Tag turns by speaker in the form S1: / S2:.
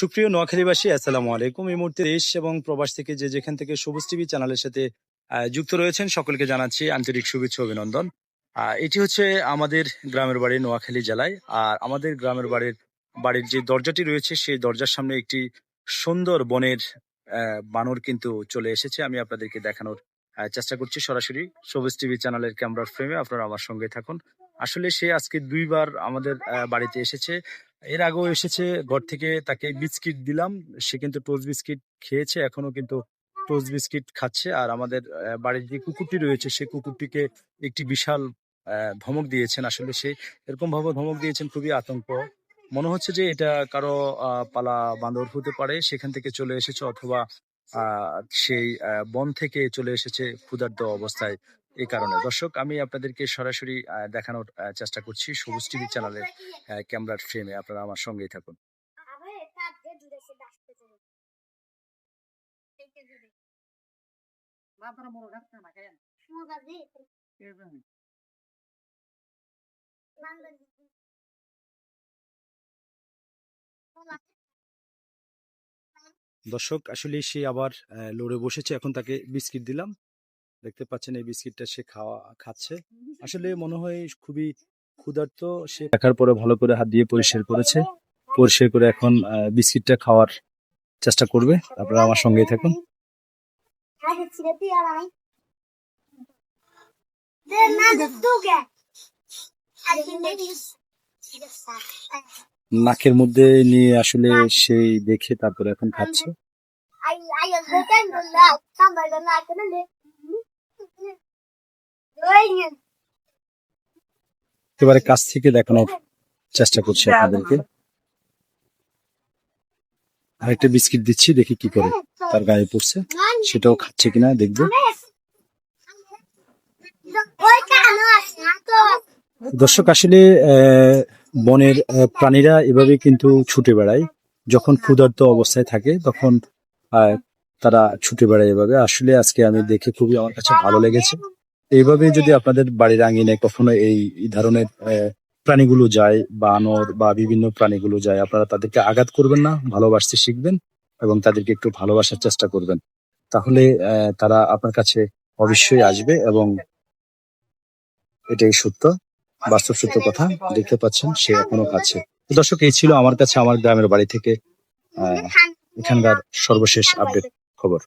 S1: সুপ্রিয় নোয়াখালীবাসী, আসসালামু আলাইকুম। এই মুহূর্তে দেশ এবং প্রবাস থেকে যে যেখান থেকে সবুজ টিভি চ্যানেলের সাথে যুক্ত রয়েছেন সকলকে জানাচ্ছি আন্তরিক শুভেচ্ছা অভিনন্দন। এটি হচ্ছে আমাদের গ্রামের বাড়ি নোয়াখালী জেলায়। আর আমাদের গ্রামের বাড়ির যে দরজাটি রয়েছে সেই দরজার সামনে একটি সুন্দর বনের বানর কিন্তু চলে এসেছে। আমি আপনাদেরকে দেখানোর চেষ্টা করছি সরাসরি সবুজ টিভি চ্যানেলের ক্যামেরার ফ্রেমে। আপনারা আমার সঙ্গে থাকুন। আসলে সে আজকে দুইবার আমাদের বাড়িতে এসেছে। এর আগেও এসেছে, ঘর থেকে তাকে বিস্কিট দিলাম, সে কিন্তু টোস্ট বিস্কিট খেয়েছে, এখনো কিন্তু টোস্ট বিস্কিট খাচ্ছে। আর আমাদের বাড়ির যে কুকুরটি রয়েছে সেই কুকুরটিকে একটি বিশাল ধমক দিয়েছেন। আসলে সে এরকম ভাবে ধমক দিয়েছেন, খুবই আতঙ্ক। মনে হচ্ছে যে এটা কারো পালা বান্দর হতে পারে, সেখান থেকে চলে এসেছে, অথবা সেই বন থেকে চলে এসেছে ক্ষুধার্ত অবস্থায়। এই কারণে দর্শক, আমি আপনাদেরকে সরাসরি দেখানোর চেষ্টা করছি সবুজ টিভি চ্যানেলের ক্যামেরার ফ্রেমে। আপনারা আমার সঙ্গেই থাকুন। দর্শক, আসলে সে আবার লড়ে বসেছে। এখন তাকে বিস্কিট দিলাম, দেখতে পাচ্ছেন এই বিস্কিটটা সে খাচ্ছে। আসলে মনে হয় খুবই ক্ষুধার্ত। সে দেখার পরে ভালো করে হাত দিয়ে পরিষ্কার করেছে, পরিষ্কার করে এখন বিস্কিটটা খাওয়ার চেষ্টা করবে। আপনারা আমার সঙ্গেই থাকুন। নাকের মধ্যে নিয়ে আসলে সেই দেখে তারপরে এখন খাচ্ছে। একেবারে কাছ থেকে দেখানোর চেষ্টা করছি আপনাদেরকে। আরেকটা বিস্কিট দিচ্ছি, দেখি কি করে, তার গায়ে পড়ছে, সেটাও খাচ্ছে কিনা দেখবো। দর্শক, আসলে বনের প্রাণীরা এভাবে কিন্তু ছুটে বেড়ায়। যখন ক্ষুধার্ত অবস্থায় থাকে তখন তারা ছুটে বেড়ায় এভাবে। আসলে আজকে আমি দেখে খুবই আমার কাছে ভালো লেগেছে। এইভাবে যদি আপনাদের বাড়ির আঙিনায় কখনো এই ধরনের প্রাণীগুলো যায়, বানর বা বিভিন্ন প্রাণীগুলো যায়, আপনারা তাদেরকে আঘাত করবেন না, ভালোবাসতে শিখবেন এবং তাদেরকে একটু ভালোবাসার চেষ্টা করবেন। তাহলে তারা আপনার কাছে অবশ্যই আসবে, এবং এটাই সত্য, বাস্তব সত্য কথা। দেখতে পাচ্ছেন সে এখনো খাচ্ছে। দর্শক, এই ছিল আমার কাছে আমার গ্রামের বাড়ি থেকে এখানকার সর্বশেষ আপডেট খবর।